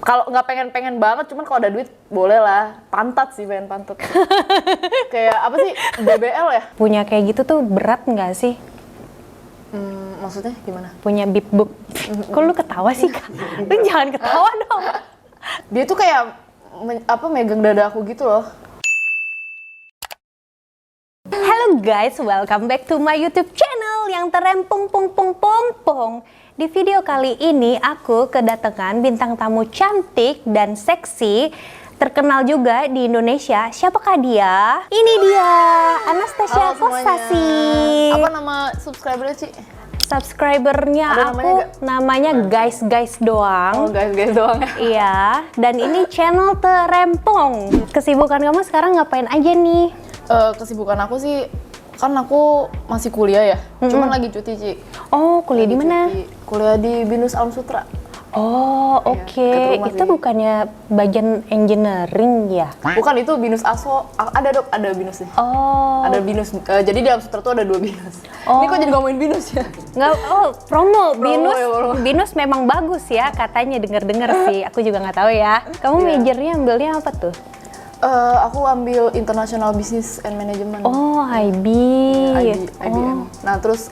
Kalau nggak pengen banget, cuman kalau ada duit boleh lah. Pantat sih, pengen pantat. Kayak apa sih, BBL ya? Punya kayak gitu tuh berat nggak sih? Maksudnya gimana? Punya bib bub. Kok lu ketawa sih, Kak? Lu jangan ketawa dong. Dia tuh kayak megang dada aku gitu loh. Hello guys, welcome back to my YouTube channel yang terempong pong pong pong pong. Di video kali ini aku kedatangan bintang tamu cantik dan seksi, terkenal juga di Indonesia. Siapakah dia? Ini dia, Anastasia Kosasi. Apa nama subscribernya, Ci? Subscribernya aku namanya guys doang. Oh, guys doang ya? Iya, dan ini channel terempong. Kesibukan kamu sekarang ngapain aja nih? Kesibukan aku sih, kan aku masih kuliah ya, cuman lagi cuti, Ci. Oh, kuliah di mana? Kuliah di BINUS Alam Sutra. Oh, oke. Itu bukannya bagian engineering ya? Bukan, itu BINUS ASO. Ada BINUS nih. Oh. Ada BINUS. Jadi di Alam Sutra tuh ada 2 BINUS. Oh. Ini kok jadi ngomongin BINUS ya? Nggak, Promo BINUS. ya, promo. BINUS memang bagus ya, katanya denger sih. Aku juga nggak tahu ya. Kamu majornya ambilnya apa tuh? Aku ambil International Business and Management. Oh, IB. IBM. Nah, terus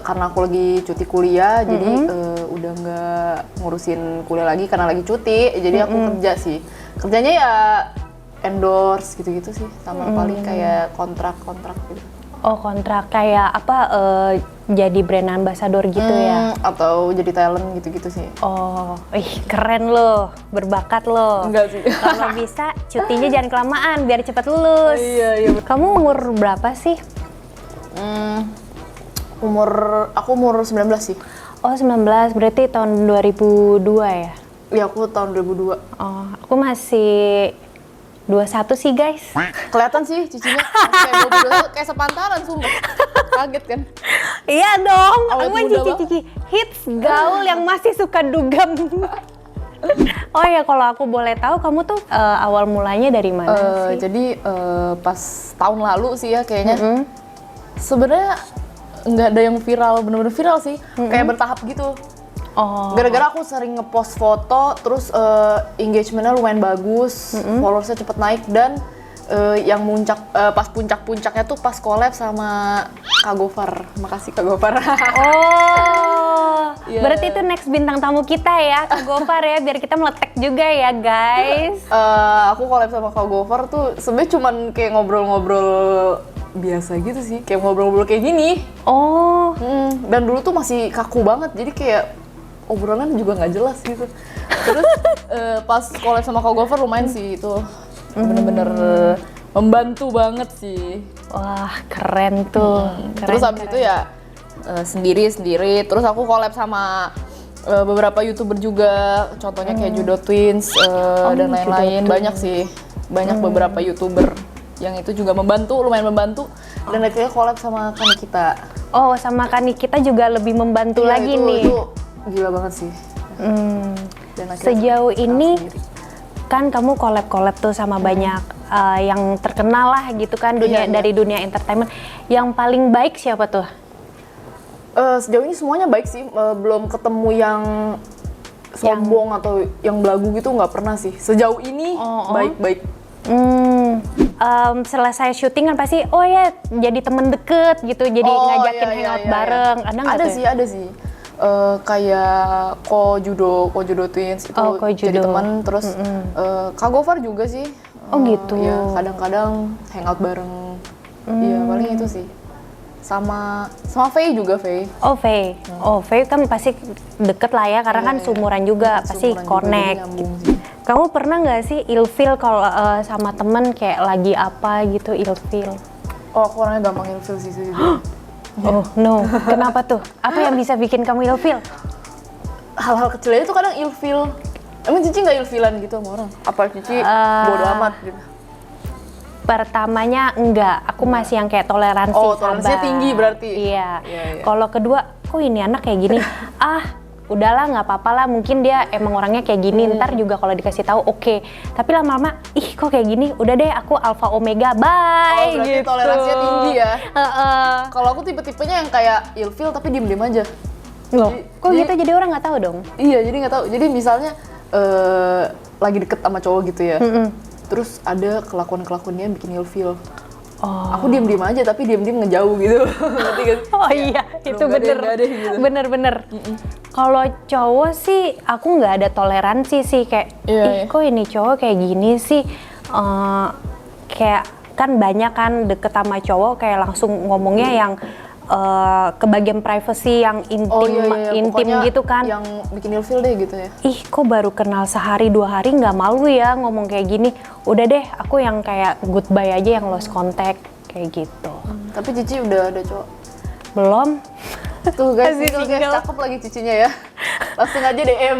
karena aku lagi cuti kuliah, jadi udah nggak ngurusin kuliah lagi karena lagi cuti. Jadi aku kerja sih. Kerjanya ya endorse gitu-gitu sih, sama paling kayak kontrak-kontrak gitu. Oh, kontrak kayak apa? Jadi brand ambassador gitu ya? Atau jadi talent gitu-gitu sih. Oh, keren loh, berbakat loh. Enggak sih. Kalau bisa cutinya jangan kelamaan biar cepat lulus. Iya. Kamu umur berapa sih? Aku umur 19 sih. Oh, 19, berarti tahun 2002 ya? Iya, aku tahun 2002. Oh, aku masih 21 sih, guys. Kelihatan sih cicinya kayak 22, kayak sepantaran, sumpah. Kaget kan? Iya dong, Awet aku muda cici hits gaul yang masih suka dugem. Oh ya, kalau aku boleh tahu, kamu tuh awal mulanya dari mana sih? Jadi pas tahun lalu sih ya kayaknya. Sebenarnya nggak ada yang viral, bener-bener viral sih. Kayak bertahap gitu. Oh. Gara-gara aku sering ngepost foto, terus engagementnya lumayan bagus, followersnya cepet naik, dan yang pas puncak-puncaknya tuh pas collab sama Kak Gofar. Makasih Kak Gofar. Oh, Yeah. berarti itu next bintang tamu kita ya, Kak Gofar ya, biar kita meletek juga ya guys. Aku collab sama Kak Gofar tuh sebenarnya cuman kayak ngobrol-ngobrol biasa gitu sih, kayak ngobrol-ngobrol kayak gini. Oh. Dan dulu tuh masih kaku banget, jadi kayak obrolan juga nggak jelas gitu. Terus pas collab sama Kak Gofar lumayan sih itu, bener-bener membantu banget sih. Wah, keren tuh. Terus habis itu ya sendiri-sendiri. Terus aku collab sama beberapa YouTuber juga, contohnya kayak Judo Twins dan lain-lain. Banyak sih, banyak beberapa YouTuber yang itu juga lumayan membantu. Dan akhirnya collab sama Kanikita. Oh, sama Kanikita juga lebih membantu lagi nih. Itu gila banget sih. Dan sejauh ini kan kamu collab tuh sama banyak yang terkenal lah gitu kan, dari dunia entertainment. Yang paling baik siapa tuh? Sejauh ini semuanya baik sih, belum ketemu yang sombong atau yang belagu gitu, nggak pernah sih. Sejauh ini baik-baik. Selesai syuting kan pasti, oh ya jadi temen deket gitu, jadi ngajakin hangout bareng. Ada nggak tuh? Ada sih. Kayak Ko Judo Twins itu jadi teman. Terus Kak Gofar juga sih. Oh gitu. Ya, kadang-kadang hangout bareng. Iya, paling itu sih. Sama Faye juga, Faye. Oh, Faye. Faye kan pasti deket lah ya, karena kan seumuran juga, pasti connect. Kamu pernah nggak sih ilfeel kalau sama temen kayak lagi apa gitu, ilfeel? Oh, aku orangnya gampang ilfeel sih. Oh no, kenapa tuh? Apa yang bisa bikin kamu ilfeel? Hal-hal kecil aja tuh kadang ilfeel. Emang Cici nggak ilfilan gitu sama orang? Apa Cici bodo amat gitu? Pertamanya enggak, aku masih yang kayak toleransi. Oh, toleransinya tinggi berarti? Iya. Kalau kedua, kok ini anak kayak gini? Udahlah, nggak apa-apa lah, mungkin dia emang orangnya kayak gini, ntar juga kalau dikasih tahu oke. Tapi lama-lama, kok kayak gini, udah deh aku alpha omega, bye. Oh, berarti gitu. toleransinya tinggi ya? Kalau aku tipe-tipenya yang kayak ilfeel tapi diem-diem aja. Loh, kok gitu jadi orang nggak tahu dong? Iya, jadi nggak tahu. Jadi misalnya lagi deket sama cowok gitu ya. Terus ada kelakuan-kelakuannya yang bikin ilfeel. Aku diem-diem aja tapi diem-diem ngejauh gitu. Ngerti gak sih? Oh iya, itu bener. Gitu. Bener. Kalau cowok sih, aku nggak ada toleransi sih kayak, kok ini cowok kayak gini sih, kayak kan banyak kan deket sama cowok kayak langsung ngomongnya yang ke bagian privacy yang intim Pokoknya gitu kan. Yang bikin ilfeel deh gitu ya. Ih, kok baru kenal sehari 2 hari nggak malu ya ngomong kayak gini. Udah deh, aku yang kayak goodbye aja, yang lost contact kayak gitu. Tapi Cici udah ada cowok? Belum. Tuh guys, Masih single guys, single. cakep lagi Cicinya ya. Langsung aja DM.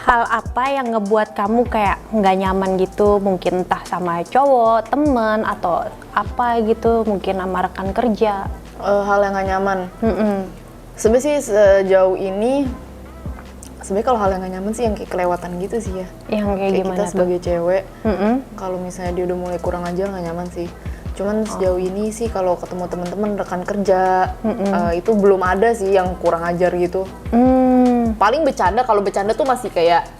Hal apa yang ngebuat kamu kayak nggak nyaman gitu? Mungkin entah sama cowok, temen, atau apa gitu, mungkin sama rekan kerja. Hal yang gak nyaman. Sebenarnya sih sejauh ini, sebenarnya kalau hal yang gak nyaman sih yang kayak kelewatan gitu sih ya. Yang kayak gimana kita tuh? sebagai cewek, kalau misalnya dia udah mulai kurang ajar gak nyaman sih. Cuman sejauh ini sih kalau ketemu teman-teman rekan kerja, itu belum ada sih yang kurang ajar gitu. Paling bercanda, kalau bercanda tuh masih kayak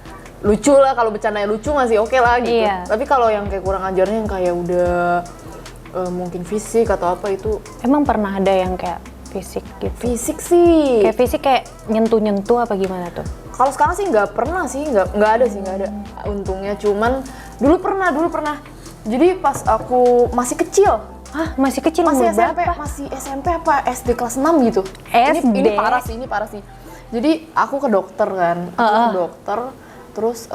lucu lah, kalau bercandanya lucu masih oke lah gitu. Iya. Tapi kalau yang kayak kurang ajarnya yang kayak udah mungkin fisik atau apa itu. Emang pernah ada yang kayak fisik gitu? Fisik sih. Kayak fisik kayak nyentuh-nyentuh apa gimana tuh? Kalau sekarang sih nggak pernah sih, nggak ada sih, nggak ada. Untungnya cuman dulu pernah. Jadi pas aku masih kecil, Masih kecil, masih umur SMP, berapa? masih SMP apa SD kelas 6 gitu. SD? Ini parah sih. Jadi aku ke dokter kan, terus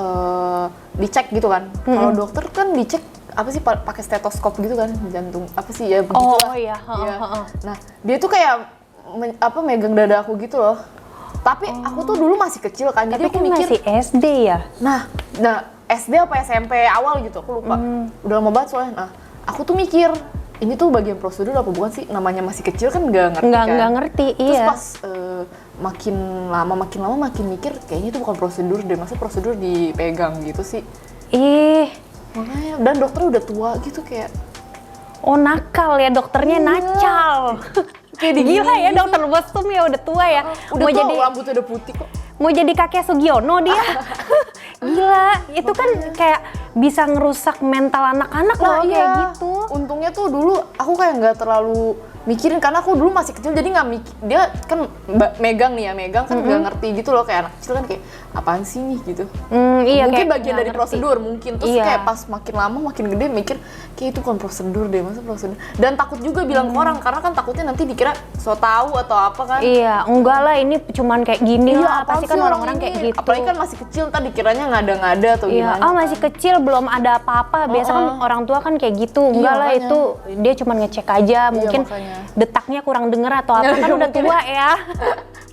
dicek gitu kan. Kalau dokter kan dicek apa sih pakai stetoskop gitu kan, jantung apa sih ya begitulah. Oh iya. Nah, dia tuh kayak megang dada aku gitu loh. Tapi aku tuh dulu masih kecil kan, Tapi jadi aku kan mikir masih SD ya? Nah, SD apa SMP awal gitu, aku lupa. Udah lama banget soalnya. Nah, aku tuh mikir, ini tuh bagian prosedur apa bukan sih? Namanya masih kecil kan nggak ngerti kan. Nggak ngerti, Terus iya. pas makin lama makin mikir, kayaknya itu bukan prosedur deh. Masa prosedur dipegang gitu sih? Ih, Makanya, dan dokter udah tua gitu kayak. oh nakal ya, dokternya nacal. Kayak Gila ya, dokter mesum ya udah tua ya. Udah Mau tua, jadi rambutnya udah putih kok. mau jadi kakek Sugiono dia. Gila, itu kan kayak bisa ngerusak mental anak-anak loh kayak gitu. Untungnya tuh dulu aku kayak nggak terlalu mikirin karena aku dulu masih kecil jadi nggak mikir, dia kan megang kan nggak ngerti gitu loh, kayak anak kecil kan kayak apaan sih nih gitu. Iya, Mungkin kayak bagian nggak dari ngerti. prosedur mungkin, terus Iya. kayak pas makin lama makin gede mikir kayak itu bukan prosedur deh, masa prosedur. Dan takut juga bilang ke orang karena kan takutnya nanti dikira so tahu atau apa kan. Iya, enggak lah, ini cuman kayak gini lah, apaan pasti sih kan orang-orang ini? kayak gitu. Apalagi kan masih kecil, ntar dikiranya ngada-ngada atau Iya, gimana. masih kecil belum ada apa-apa. Biasa kan orang tua kan kayak gitu. Enggak lah, makanya. itu dia cuma ngecek aja. Mungkin makanya. detaknya kurang denger atau apa, kan udah Mungkin. tua ya.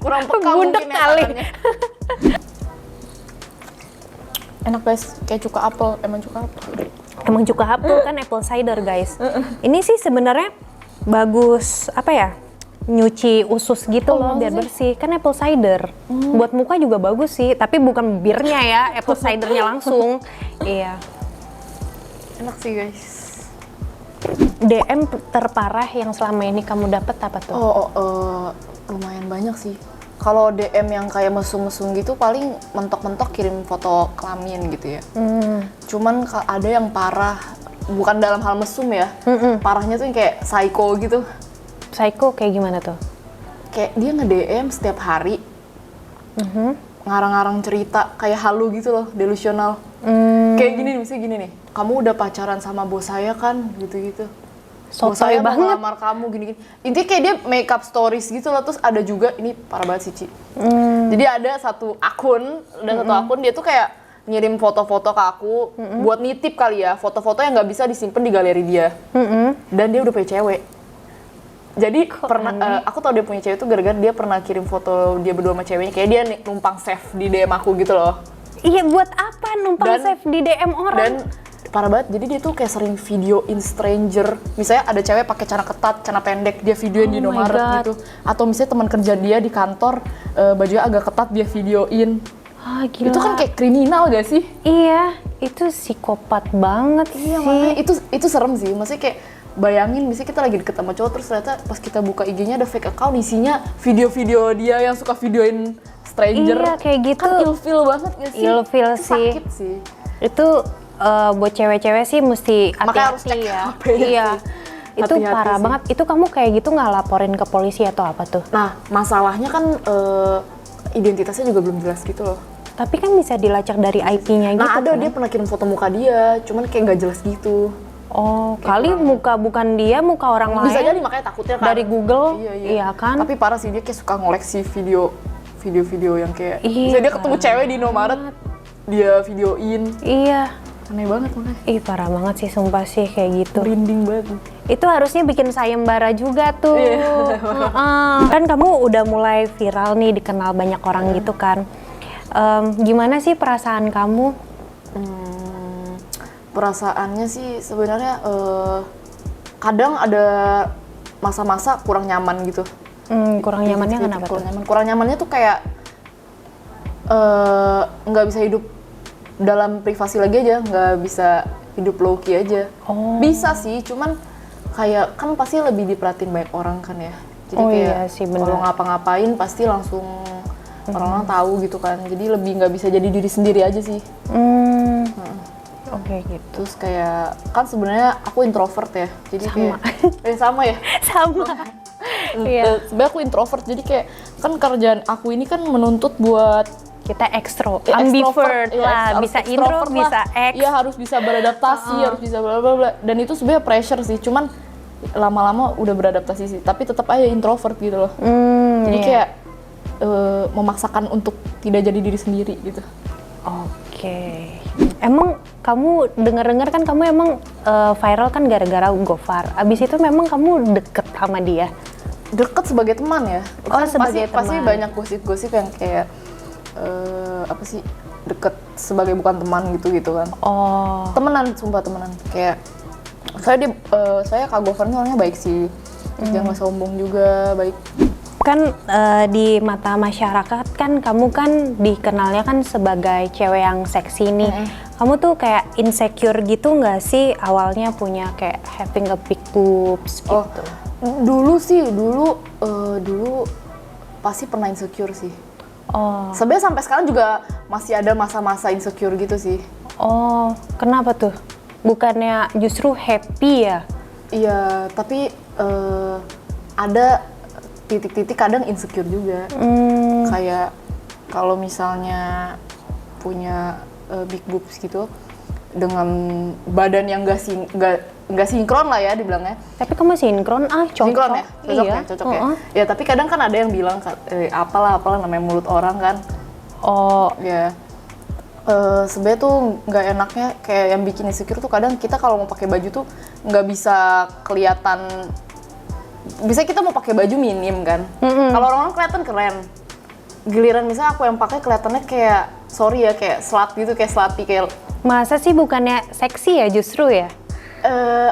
Kurang peka Bundek mungkin ya kali. tangannya. Enak guys, kayak cuka apel, emang cuka apel. Emang cuka apel kan apple cider guys. Ini sih sebenarnya bagus apa ya? Nyuci usus gitu loh biar bersih. Kan apple cider. Buat muka juga bagus sih, tapi bukan birnya ya, apple cidernya langsung. Iya. Enak sih guys. DM terparah yang selama ini kamu dapat apa tuh? Lumayan banyak sih. Kalau DM yang kayak mesum-mesum gitu paling mentok-mentok kirim foto kelamin gitu ya. Cuman ada yang parah, bukan dalam hal mesum ya. Parahnya tuh yang kayak psycho gitu. Psycho kayak gimana tuh? Kayak dia nge-DM setiap hari. Ngarang-ngarang cerita kayak halu gitu loh, delusional. Kayak gini nih, misalnya gini nih. Kamu udah pacaran sama bos saya kan, gitu-gitu. Bos Sotoy saya mau banget. ngelamar kamu gini-gini. Intinya kayak dia make up stories gitu loh. Terus ada juga, ini parah banget sih Ci. Jadi ada satu akun, dia tuh kayak ngirim foto-foto ke aku buat nitip kali ya. Foto-foto yang nggak bisa disimpan di galeri dia. Dan dia udah punya cewek. Jadi aku tau dia punya cewek tuh gara-gara dia pernah kirim foto dia berdua sama ceweknya. Kayak dia numpang save di DM aku gitu loh. Iya, buat apa numpang save di DM orang? Dan parah banget, jadi dia tuh kayak sering videoin stranger. Misalnya ada cewek pakai celana ketat, celana pendek, dia videoin di Oh my Indomaret God. gitu. Atau misalnya teman kerja dia di kantor, bajunya agak ketat, dia videoin. Gila. Itu kan kayak kriminal gak sih? Iya, itu psikopat banget sih. Makanya itu serem sih. Maksudnya kayak bayangin misalnya kita lagi deket sama cowok terus ternyata pas kita buka IG-nya ada fake account isinya video-video dia yang suka videoin stranger. Iya kayak gitu. Kan ilfeel banget gak sih? Ilfeel Itu sih. sakit sih. Itu buat cewek-cewek sih mesti Makanya harus hati-hati cek ya. HP-nya Iya. sih. Itu Hati-hati parah sih. banget. Itu kamu kayak gitu nggak laporin ke polisi atau apa tuh? Nah masalahnya kan identitasnya juga belum jelas gitu loh. Tapi kan bisa dilacak dari IP-nya gitu Nah ada kan? dia pernah kirim foto muka dia, cuman kayak nggak jelas gitu. Oh, kali muka bukan dia, muka orang lain. Bisa jadi makanya takutnya kan. Dari Google, Iya. iya kan? Tapi parah sih dia kayak suka ngoleksi video-video yang kayak Iya, bisa dia ketemu cewek di Indomaret, dia videoin. Iya. Aneh banget makanya. Ih parah banget sih, sumpah sih kayak gitu. Merinding banget. Itu harusnya bikin sayembara juga tuh. Iya. Kan kamu udah mulai viral nih, dikenal banyak orang gitu kan. Gimana sih perasaan kamu? Perasaannya sih sebenarnya kadang ada masa-masa kurang nyaman gitu. Kurang nyamannya Gitu, kenapa tuh? Kurang nyamannya tuh kayak nggak bisa hidup dalam privasi lagi aja, nggak bisa hidup low key aja. Oh. Bisa sih, cuman kayak kan pasti lebih diperhatiin banyak orang kan ya. Jadi Oh kayak iya sih, benar. kalau ngapa-ngapain pasti langsung orang-orang tahu gitu kan. Jadi lebih nggak bisa jadi diri sendiri aja sih. Oke gitu. Terus kayak kan sebenarnya aku introvert ya. Jadi kayak sama ya. Sama. Iya. Sebenarnya aku introvert, jadi kayak kan kerjaan aku ini kan menuntut buat Kita ekstro, ya, ambivert extrovert, lah, harus bisa intro, extrovert lah. bisa X. Iya harus bisa beradaptasi, harus bisa bla bla bla. Dan itu sebenarnya pressure sih, cuman lama-lama udah beradaptasi sih. Tapi tetap aja introvert gitu loh. Jadi iya. kayak memaksakan untuk tidak jadi diri sendiri gitu. Oke. Emang kamu dengar-dengar kan kamu emang viral kan gara-gara Gofar. Abis itu memang kamu deket sama dia. Deket sebagai teman ya. Oh, Kan sebagai pasti teman. banyak gosip-gosip yang kayak apa sih, deket sebagai bukan teman gitu kan. Oh. Temenan, sumpah temenan. Kayak saya Kak Gofar ini orangnya baik sih. Terus dia nggak sombong juga, baik. Kan di mata masyarakat kan kamu kan dikenalnya kan sebagai cewek yang seksi nih. Kamu tuh kayak insecure gitu nggak sih awalnya punya kayak having a big boobs gitu? Oh, dulu sih, dulu pasti pernah insecure sih. Oh. Sebenarnya sampai sekarang juga masih ada masa-masa insecure gitu sih. Oh, kenapa tuh? Bukannya justru happy ya? Iya, tapi ada titik-titik kadang insecure juga. Kayak kalau misalnya punya big boobs gitu dengan badan yang nggak sinkron lah ya dibilangnya. Tapi kamu sinkron cocok. Sinkron ya, cocok Iya. ya, cocok ya. Ya tapi kadang kan ada yang bilang apalah namanya mulut orang kan. Oh, Ya. Sebenarnya tuh nggak enaknya kayak yang bikin insecure tuh kadang kita kalau mau pakai baju tuh nggak bisa kelihatan. Bisa kita mau pakai baju minim kan. Kalau orang-orang kelihatan keren. Giliran misalnya aku yang pakai kelihatannya kayak sorry ya kayak slut gitu, kayak slutty kayak. masa sih bukannya seksi ya justru ya?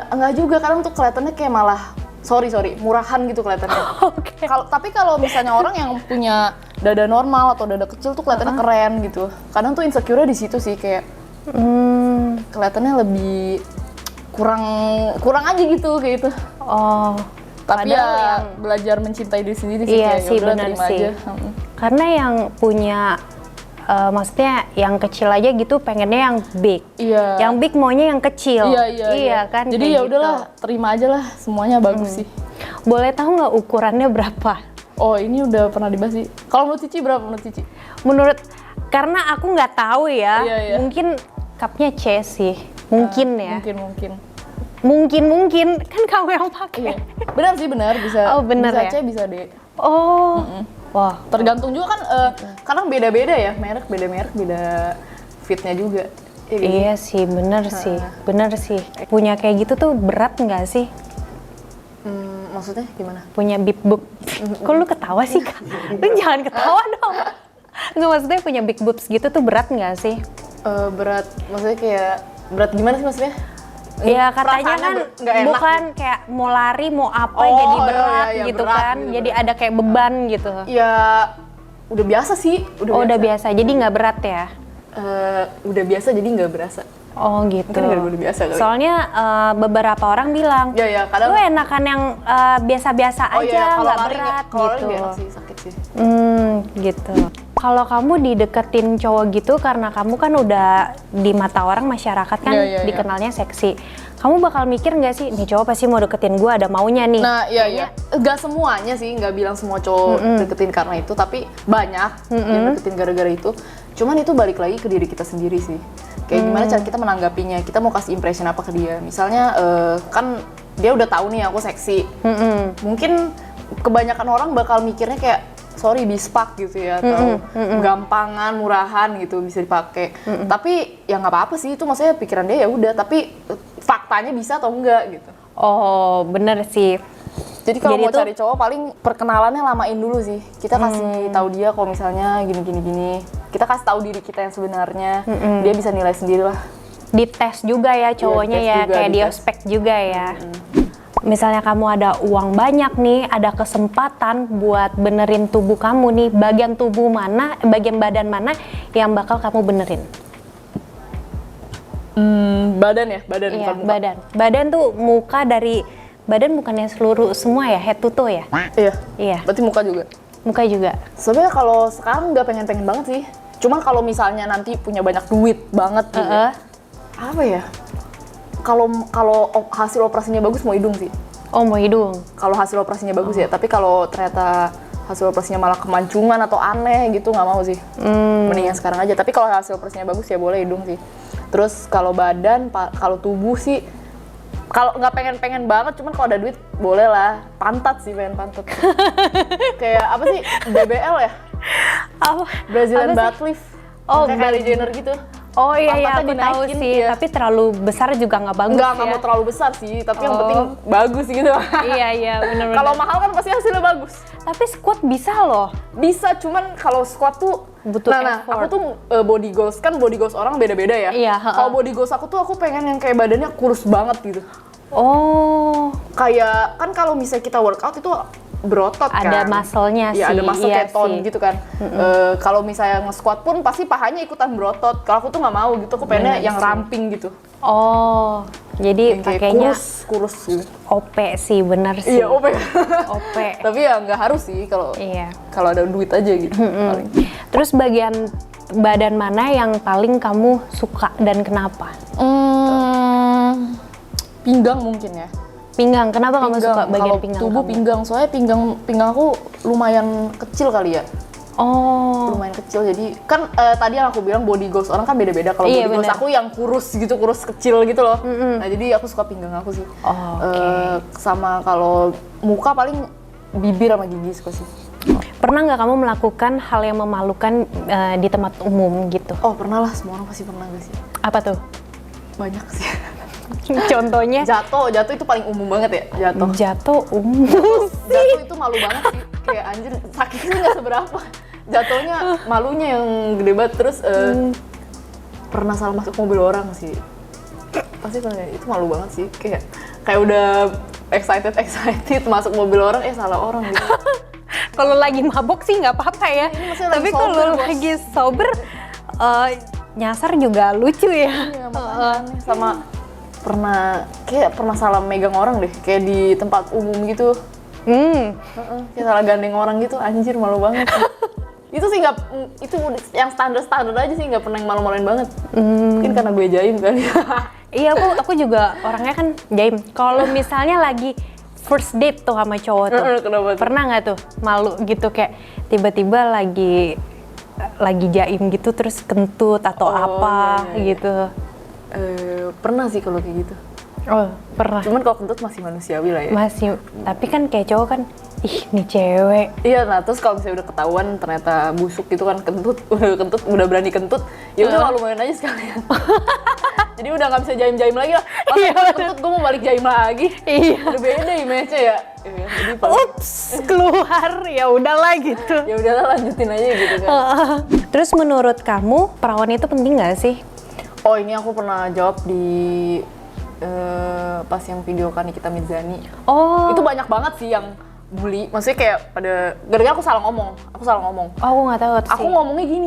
Enggak juga, kadang tuh kelihatannya kayak malah sorry murahan gitu kelihatannya. Oke. Tapi kalau misalnya orang yang punya dada normal atau dada kecil tuh kelihatannya keren gitu. Kadang tuh insecure-nya di situ sih kayak kelihatannya lebih kurang aja gitu kayak gitu. Oh. Tapi Padahal ya yang- belajar mencintai diri sendiri sih Iya kayak sih, yaudah, benar terima sih. aja. Karena yang punya maksudnya yang kecil aja gitu pengennya yang big. Iya. Yang big maunya yang kecil. Iya. kan. Jadi kayak ya udahlah, gitu. terima aja lah, semuanya bagus sih. Boleh tahu nggak ukurannya berapa? Oh, ini udah pernah dibahas sih. Kalau menurut Cici berapa menurut Cici? Menurut karena aku nggak tahu ya. Iya. Mungkin cupnya C sih. Mungkin ya. Mungkin kan kamu yang pakai. Iya. Benar sih, benar bisa. Oh, benar bisa ya? C, bisa D. Oh. Wah. Tergantung juga kan kadang beda-beda ya, beda merek, beda fitnya juga. Iya, gitu. Iya sih, bener sih. Punya kayak gitu tuh berat nggak sih? Maksudnya gimana? Punya big boob. Kok lu ketawa sih, Kak? Lu jangan ketawa dong. Nggak, maksudnya punya big boobs gitu tuh berat nggak sih? Berat, maksudnya kayak berat gimana sih maksudnya? Ya katanya Perasaannya kan nggak enak bukan kayak mau lari mau apa Oh, jadi iya, berat iya, gitu berat kan. gitu, Jadi berat. ada kayak beban gitu. Ya udah biasa sih, Udah biasa. Jadi nggak berat ya? udah biasa jadi nggak berasa. Oh gitu. Mungkin udah biasa kali. Soalnya beberapa orang bilang, Ya kadang. lu enakan yang biasa-biasa aja, nggak berat kalau gitu. nggak enak sih, sakit sih. Gitu. Kalau kamu dideketin cowok gitu karena kamu kan udah di mata orang masyarakat kan dikenalnya seksi. Kamu bakal mikir nggak sih, nih cowok pasti mau deketin gue, ada maunya nih. Nah iya. Nggak semuanya sih, nggak bilang semua cowok deketin karena itu, tapi banyak yang deketin gara-gara itu. Cuman itu balik lagi ke diri kita sendiri sih. Kayak gimana cara kita menanggapinya, kita mau kasih impression apa ke dia. Misalnya kan dia udah tahu nih aku seksi. Mungkin kebanyakan orang bakal mikirnya kayak sorry bispak gitu ya, atau gampangan, murahan gitu bisa dipakai. Tapi ya nggak apa-apa sih, itu maksudnya pikiran dia ya udah. Tapi faktanya bisa atau enggak gitu. Oh bener sih. Jadi kalau mau cari cowok paling perkenalannya lamain dulu sih. Kita kasih tahu dia kalau misalnya gini. Kita kasih tahu diri kita yang sebenarnya. Dia bisa nilai sendiri lah. Dites juga ya cowoknya ya, kayak di ospek juga ya. Misalnya kamu ada uang banyak nih, ada kesempatan buat benerin tubuh kamu nih, bagian tubuh mana, bagian badan mana yang bakal kamu benerin? Badan ya, badan Iya, bukan muka. Badan tuh muka dari badan bukannya seluruh semua ya, head to toe ya? Iya. Berarti muka juga. Muka juga. Sebenarnya kalau sekarang nggak pengen banget sih. Cuman kalau misalnya nanti punya banyak duit banget gitu. Apa ya? Kalau hasil operasinya bagus mau hidung sih. Oh, mau hidung. Kalau hasil operasinya bagus ya, tapi kalau ternyata hasil operasinya malah kemancungan atau aneh gitu nggak mau sih. Mendingan sekarang aja. Tapi kalau hasil operasinya bagus ya boleh hidung sih. Terus kalau badan, kalau tubuh sih, kalau nggak pengen banget, cuman kalau ada duit boleh lah. Pantat sih, pengen pantat. Kayak apa sih, BBL ya? Brazilian butt lift. Oh, kayak Kylie Jenner gitu. Oh iya, aku tahu sih. Ya. Tapi terlalu besar juga nggak bagus ya. Nggak mau terlalu besar sih, tapi yang penting bagus gitu. Iya, benar-benar. Kalau mahal kan pasti hasilnya bagus. Tapi squat bisa loh. Bisa, cuman kalau squat tuh butuh effort. Aku tuh body goals, kan body goals orang beda-beda ya. Iya. Kalau body goals aku tuh pengen yang kayak badannya kurus banget gitu. Oh. Kayak kan kalau misalnya kita workout itu berotot kan. Ada muscle-nya sih. Iya, ada muscle kayak tone gitu kan. Kalau misalnya nge-squat pun pasti pahanya ikutan berotot. Kalau aku tuh nggak mau gitu, aku pengennya yang ramping gitu. Oh, jadi pakainya kurus gitu. OP sih, bener sih. Iya, OP. OP. Tapi ya nggak harus sih kalau ada duit aja gitu. Paling. Terus bagian badan mana yang paling kamu suka dan kenapa? Pinggang mungkin ya. Pinggang, kenapa kamu suka bagian pinggang? Tubuh kamu? Pinggang, soalnya pinggang aku lumayan kecil kali ya. Oh. Lumayan kecil, jadi kan tadi yang aku bilang body goals orang kan beda-beda. Kalau body goals aku yang kurus gitu, kurus kecil gitu loh. Nah jadi aku suka pinggang aku sih. Sama kalau muka paling bibir sama gigi suka sih. Pernah nggak kamu melakukan hal yang memalukan di tempat umum gitu? Oh pernah lah, semua orang pasti pernah gak sih? Apa tuh? Banyak sih. Contohnya? Jatuh itu paling umum banget ya, jatuh. Jatuh itu malu banget sih, kayak anjir sakitnya nggak seberapa. Jatuhnya malunya yang gede banget. Terus pernah salah masuk mobil orang sih. Pasti pernah, itu malu banget sih, kayak udah excited masuk mobil orang, salah orang gitu. Kalau lagi mabok sih nggak apa-apa ya, tapi kalau lagi sober nyasar juga lucu ya. Iya, sama pernah salah megang orang deh, kayak di tempat umum gitu. Kayak salah gandeng orang gitu, anjir malu banget. Itu sih itu yang standar aja sih, nggak pernah yang malu-maluin banget. Mungkin karena gue jaim kali. Iya, aku juga orangnya kan jaim. Kalau misalnya lagi first date tuh sama cowok tuh, pernah nggak tuh malu gitu, kayak tiba-tiba lagi jaim gitu terus kentut atau gitu? Pernah sih kalau kayak gitu. Oh, pernah. Cuman kalau kentut masih manusiawi lah ya. Masih, tapi kan kayak cowok kan, ih nih cewek. Iya, nah terus kalau misalnya udah ketahuan ternyata busuk gitu kan, udah berani kentut, ya udah malu-maluin aja sekalian. Jadi udah nggak bisa jaim-jaim lagi lah. Pas kentut gue mau balik jaim lagi. Iya. Udah beda image-nya ya. Jadi keluar ya udahlah gitu. Ya udahlah lanjutin aja gitu kan. Terus menurut kamu perawan itu penting nggak sih? Oh ini aku pernah jawab di pas yang video kan Nikita Mirzani. Oh. Itu banyak banget sih yang bully. Maksudnya kayak gara-gara aku salah ngomong. Oh, aku nggak tahu sih. Aku ngomongnya gini,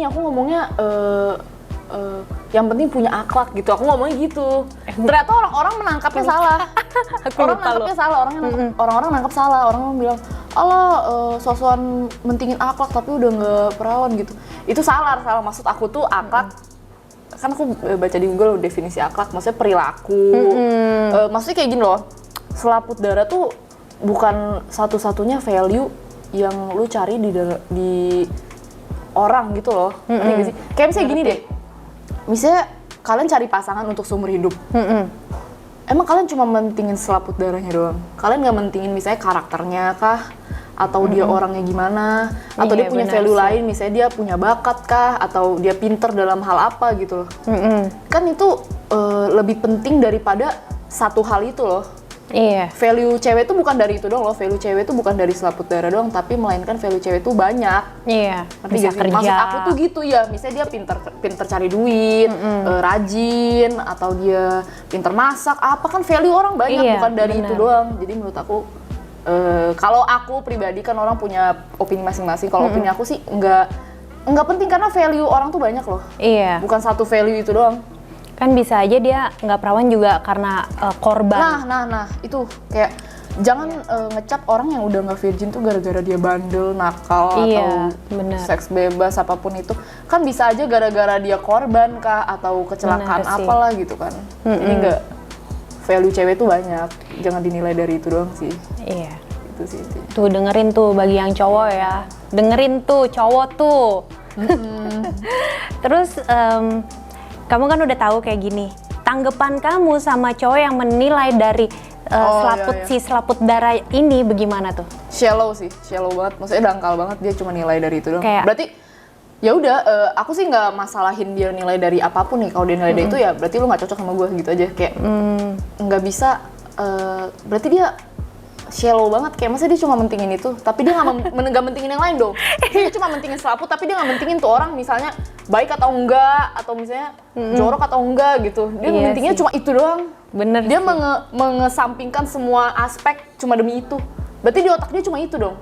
yang penting punya akhlak gitu. Aku ngomongnya gitu. Ternyata orang-orang menangkapnya salah. Orang nangkapnya salah, orang-orang nangkap salah. Orang bilang, "Allah, sosokan mentingin akhlak tapi udah nggak perawan gitu." Itu salah. Maksud aku tuh akhlak, kan aku baca di Google definisi akhlak, maksudnya perilaku. Maksudnya kayak gini loh, selaput darah tuh bukan satu-satunya value yang lu cari di orang gitu loh. Ngerti gak sih? Kayak misalnya gini deh, misalnya kalian cari pasangan untuk seumur hidup. Emang kalian cuma mentingin selaput darahnya doang? Kalian nggak mentingin misalnya karakternya kah? Atau dia orangnya gimana? Atau dia punya value lain, misalnya dia punya bakat kah? Atau dia pinter dalam hal apa gitu loh. Kan itu lebih penting daripada satu hal itu loh. Iya. Value cewek itu bukan dari itu doang loh. Value cewek itu bukan dari selaput darah doang, tapi melainkan value cewek itu banyak. Iya. Bisa kerja. Maksud aku tuh gitu ya. Misalnya dia pinter cari duit, rajin, atau dia pinter masak. Apa kan value orang banyak, bukan dari itu doang. Jadi menurut aku, kalau aku pribadi kan orang punya opini masing-masing. Kalau opini aku sih nggak penting karena value orang tuh banyak loh. Iya. Bukan satu value itu doang. Kan bisa aja dia nggak perawan juga karena korban. Nah, itu kayak jangan ngecap orang yang udah nggak virgin tuh gara-gara dia bandel, nakal, atau seks bebas apapun itu. Kan bisa aja gara-gara dia korban kah atau kecelakaan apalah gitu kan. Ini nggak, value cewek tuh banyak, jangan dinilai dari itu doang sih. Iya. Itu sih intinya. Tuh dengerin tuh bagi yang cowok ya, dengerin tuh cowok tuh. Terus kamu kan udah tahu kayak gini, tanggapan kamu sama cowok yang menilai dari si selaput darah ini bagaimana tuh? Shallow sih, shallow banget. Maksudnya dangkal banget, dia cuma nilai dari itu doang. Berarti ya udah, aku sih nggak masalahin dia nilai dari apapun nih. Kalau dia nilai dari itu ya berarti lu nggak cocok sama gue gitu aja. Kayak nggak bisa. Berarti dia shallow banget. Kayak masa dia cuma mentingin itu, tapi dia nggak mentingin yang lain dong. Dia cuma mentingin selaput, tapi dia nggak mentingin tuh orang misalnya baik atau enggak, atau misalnya jorok atau enggak gitu. Dia mentingin cuma itu doang. Bener. Dia mengesampingkan semua aspek cuma demi itu. Berarti di otak dia cuma itu dong.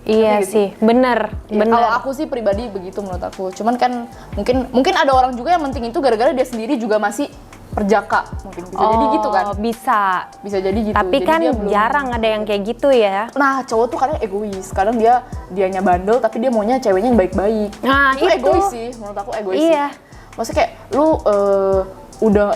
Iya gitu. sih, bener. Kalau aku sih pribadi begitu menurut aku. Cuman kan mungkin ada orang juga yang mentingin itu gara-gara dia sendiri juga masih perjaka, mungkin bisa jadi gitu kan. Bisa jadi gitu. Tapi jadi kan jarang ada yang kayak gitu ya. Nah, cowok tuh kadang egois. Kadang dianya bandel tapi dia maunya ceweknya yang baik-baik. Nah, itu egois sih, menurut aku egois sih. Maksudnya kayak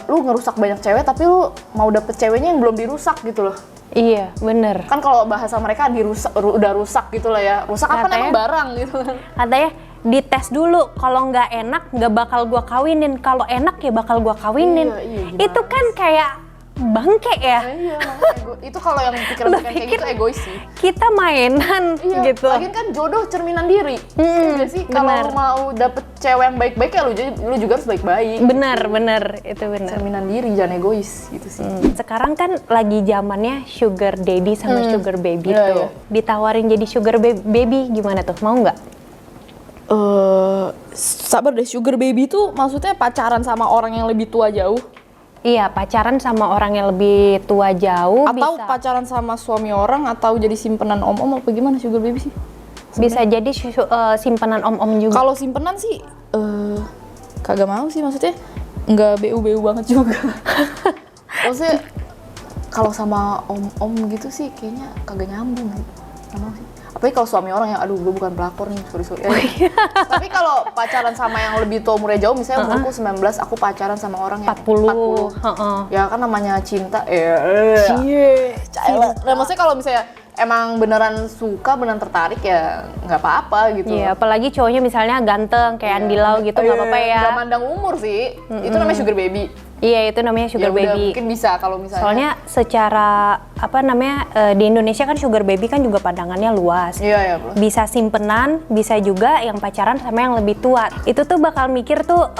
lu ngerusak banyak cewek tapi lu mau dapet ceweknya yang belum dirusak gitu loh. Iya, bener. Kan kalau bahasa mereka udah rusak gitu lah ya. Rusak apa namanya barang gitu. Katanya dites dulu, kalau nggak enak nggak bakal gua kawinin, kalau enak ya bakal gua kawinin. Iya, itu kan kayak bangke ya. Iya, itu kalau yang pikiran kayak gitu egois sih. Kita mainan gitu. Lagian kan jodoh cerminan diri. Iya sih, kalau mau dapet cewek yang baik-baik ya lu juga harus baik-baik. Bener, itu bener. Cerminan diri, jangan egois gitu sih. Sekarang kan lagi zamannya sugar daddy sama sugar baby tuh. Ditawarin jadi sugar baby gimana tuh? Mau nggak? Sabar deh, sugar baby tuh maksudnya pacaran sama orang yang lebih tua jauh? Iya, pacaran sama orang yang lebih tua jauh. Atau bisa pacaran sama suami orang, atau jadi simpenan om-om, apa gimana sugar baby sih? Bisa jadi simpenan om-om juga. Kalau simpenan sih kagak mau sih, maksudnya nggak BU-BU banget juga. Maksudnya kalau sama om-om gitu sih kayaknya kagak nyambung gitu. Nggak mau sih. Apalagi kalau suami orang yang, aduh gue bukan pelakor nih, sorry. Tapi kalau pacaran sama yang lebih tua umurnya jauh, misalnya umurku 19, aku pacaran sama orang yang 40. Ya kan namanya cinta, Nah maksudnya kalau misalnya emang beneran suka, beneran tertarik ya nggak apa-apa gitu. Iya, apalagi cowoknya misalnya ganteng kayak Andy Lau gitu, nggak apa-apa ya. Nggak mandang umur sih, itu namanya sugar baby. Iya, itu namanya sugar baby. Mungkin bisa kalau misalnya. Soalnya secara di Indonesia kan sugar baby kan juga pandangannya luas. Iya. Bisa simpenan, bisa juga yang pacaran sama yang lebih tua. Itu tuh bakal mikir tuh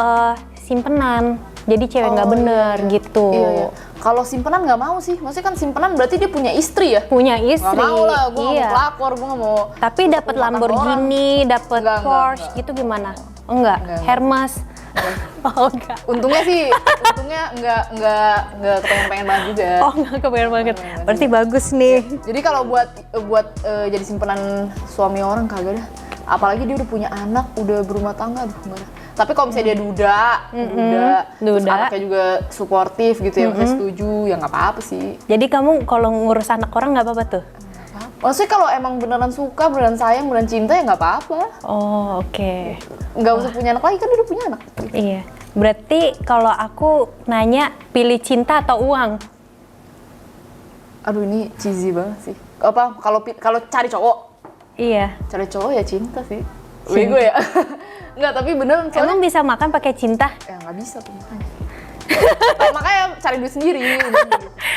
simpenan. Jadi cewek nggak bener gitu. Iya. Kalau simpenan nggak mau sih. Maksudnya kan simpenan berarti dia punya istri ya? Punya istri. Nggak mau lah, gue nggak mau pelakor, gue nggak mau. Tapi dapat Lamborghini, dapat Porsche gitu gimana? Enggak. Hermes. Enggak. Untungnya enggak kepengen banget juga. Enggak kepengen banget. Berarti bagus nih. Jadi kalau buat jadi simpenan suami orang kagak dah. Apalagi dia udah punya anak, udah berumah tangga, aduh enggak dah. Tapi kalau misalnya dia duda, terus duda. anaknya juga suportif gitu ya, maksudnya setuju, ya nggak apa-apa sih. Jadi kamu kalau ngurus anak orang nggak apa-apa tuh? Maksudnya kalau emang beneran suka, beneran sayang, beneran cinta ya nggak apa-apa. Oh, oke. Nggak usah punya anak lagi, kan dia udah punya anak. Iya. Berarti kalau aku nanya pilih cinta atau uang? Aduh, ini cheesy banget sih. Apa kalau cari cowok? Iya. Cari cowok ya cinta sih. Bego ya. Nggak, tapi beneran soalnya Emang bisa makan pakai cinta? ya nggak bisa tuh makanya. Makanya cari duit sendiri.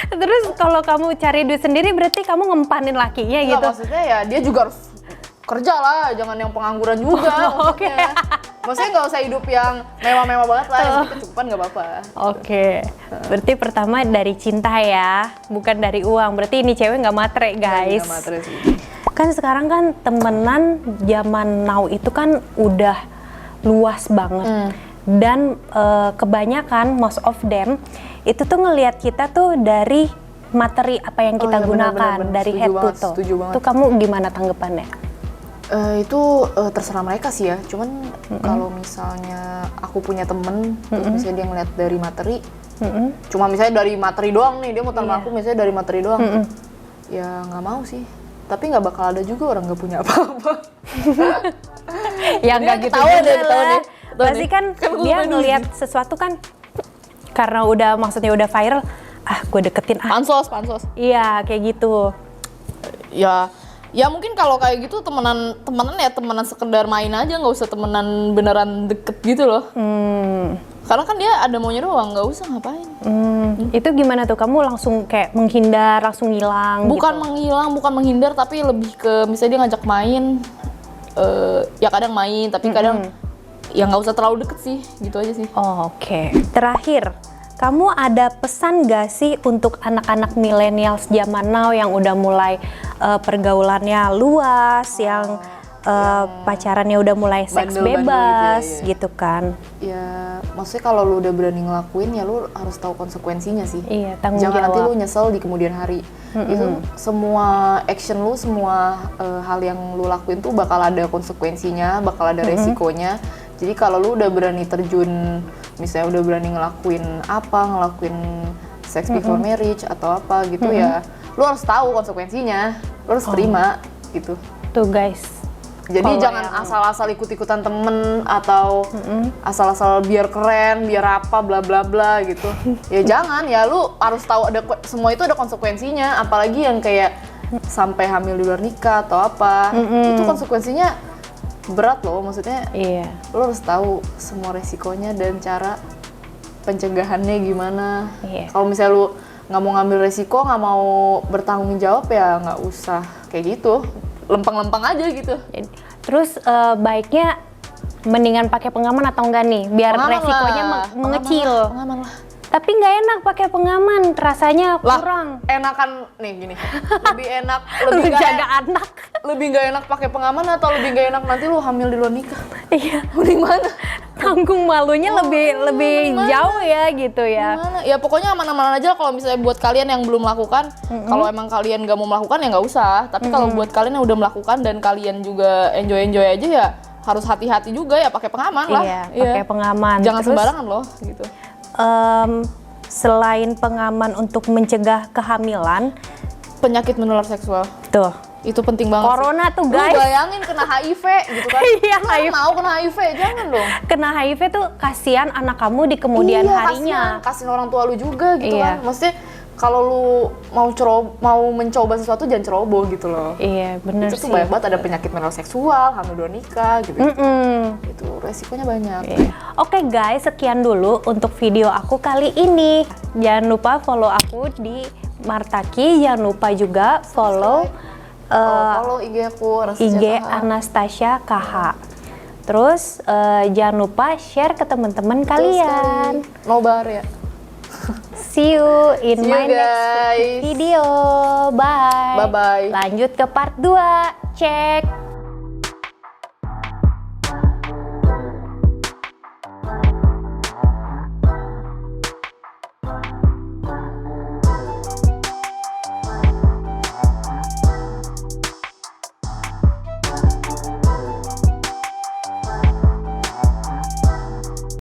Terus kalau kamu cari duit sendiri berarti kamu ngempanin lakinya Nggak, gitu? maksudnya ya dia juga harus kerja lah, jangan yang pengangguran juga maksudnya. Maksudnya nggak usah hidup yang mewah-mewah banget lah, yang kecukupan nggak apa-apa. Oke. Berarti pertama dari cinta ya, bukan dari uang. Berarti ini cewek nggak matre guys. Nggak matre sih. Kan sekarang kan temenan zaman now itu kan udah luas banget. Dan kebanyakan, most of them, itu tuh ngelihat kita tuh dari materi apa yang kita iya, gunakan, bener. dari Setuju head to banget, toe. setuju banget. Itu kamu gimana tanggapannya? Itu terserah mereka sih ya. Cuman kalau misalnya aku punya temen, terus misalnya dia ngeliat dari materi, cuma misalnya dari materi doang nih, dia mau sama aku misalnya dari materi doang, ya nggak mau sih. Tapi nggak bakal ada juga orang nggak punya apa-apa. Ya nggak gitu ketawa juga deh, ketawa lah. deh. Pasti kan Kan dia gua ngelihat sesuatu kan karena udah maksudnya udah viral, gue deketin Pansos. Iya kayak gitu. Ya mungkin kalau kayak gitu temenan ya temenan sekedar main aja, nggak usah temenan beneran deket gitu loh. Karena kan dia ada maunya doang, nggak usah ngapain. Itu gimana tuh? Kamu langsung kayak menghindar, langsung ngilang Bukan gitu? menghilang, bukan menghindar, tapi lebih ke misalnya dia ngajak main, ya kadang main, tapi kadang ya nggak usah terlalu deket sih, gitu aja sih. Oh, oke. Terakhir, kamu ada pesan gak sih untuk anak-anak millennials zaman now yang udah mulai pergaulannya luas, yang pacarannya udah mulai seks Bandel-bandel bebas gitu ya. gitu kan? Ya maksudnya kalau lu udah berani ngelakuin ya lu harus tahu konsekuensinya sih. Iya, tanggung Jangan nanti jawab. lu nyesel di kemudian hari. Itu semua action lu, semua hal yang lu lakuin tuh bakal ada konsekuensinya, bakal ada resikonya. Jadi kalau lu udah berani terjun, misalnya udah berani ngelakuin sex before marriage atau apa gitu ya, lu harus tahu konsekuensinya, lu harus terima gitu. Tuh guys. Jadi Kalau jangan yang- asal-asal ikut-ikutan temen atau asal-asal biar keren, biar apa, bla bla bla gitu. Ya jangan, ya lu harus tahu semua itu ada konsekuensinya. Apalagi yang kayak sampai hamil di luar nikah atau apa, itu konsekuensinya berat loh. Maksudnya Iya. lu harus tahu semua resikonya dan cara pencegahannya gimana. Iya. Kalau misalnya lu nggak mau ngambil resiko, nggak mau bertanggung jawab ya nggak usah kayak gitu. Lempeng-lempeng aja gitu. Terus baiknya mendingan pakai pengaman atau enggak nih? Biar Pengaman resikonya lah. mengecil. Pengaman lah. Tapi nggak enak pakai pengaman, rasanya kurang. Enakan nih gini. Lebih enak, Lu lebih jaga anak. lebih nggak enak pakai pengaman atau lebih nggak enak nanti lu hamil di luar nikah? Iya. Mending mana? Tanggung malunya lebih jauh ya gitu ya. Gimana? Ya pokoknya aman-aman aja kalau misalnya buat kalian yang belum melakukan. Kalau emang kalian nggak mau melakukan ya nggak usah. Tapi kalau buat kalian yang udah melakukan dan kalian juga enjoy aja ya harus hati-hati juga ya pakai pengaman lah. Iya, pakai pengaman. Jangan Terus, sembarangan loh gitu. Selain pengaman untuk mencegah kehamilan, Penyakit menular seksual. tuh Itu penting banget. Corona tuh Lu guys. bayangin kena HIV gitu kan. Iya, Lu HIV. mau kena HIV, jangan dong. Kena HIV tuh kasihan anak kamu di kemudian Iya, harinya. kasihan orang tua lu juga gitu Iya. kan. Maksudnya kalau lu mau mencoba sesuatu jangan ceroboh gitu loh. Iya bener Itu tuh sih. banyak banget, ada penyakit menular seksual, hamil luar nikah gitu. Itu resikonya banyak. Iya. Oke guys, sekian dulu untuk video aku kali ini. Jangan lupa follow aku di Martaki. Jangan lupa juga follow Follow IG aku, IG Anastasia KH. Terus jangan lupa share ke teman-teman kalian. Nobar ya. See you in See you, my next guys. video. Bye. Bye-bye. Lanjut ke part 2. Cek.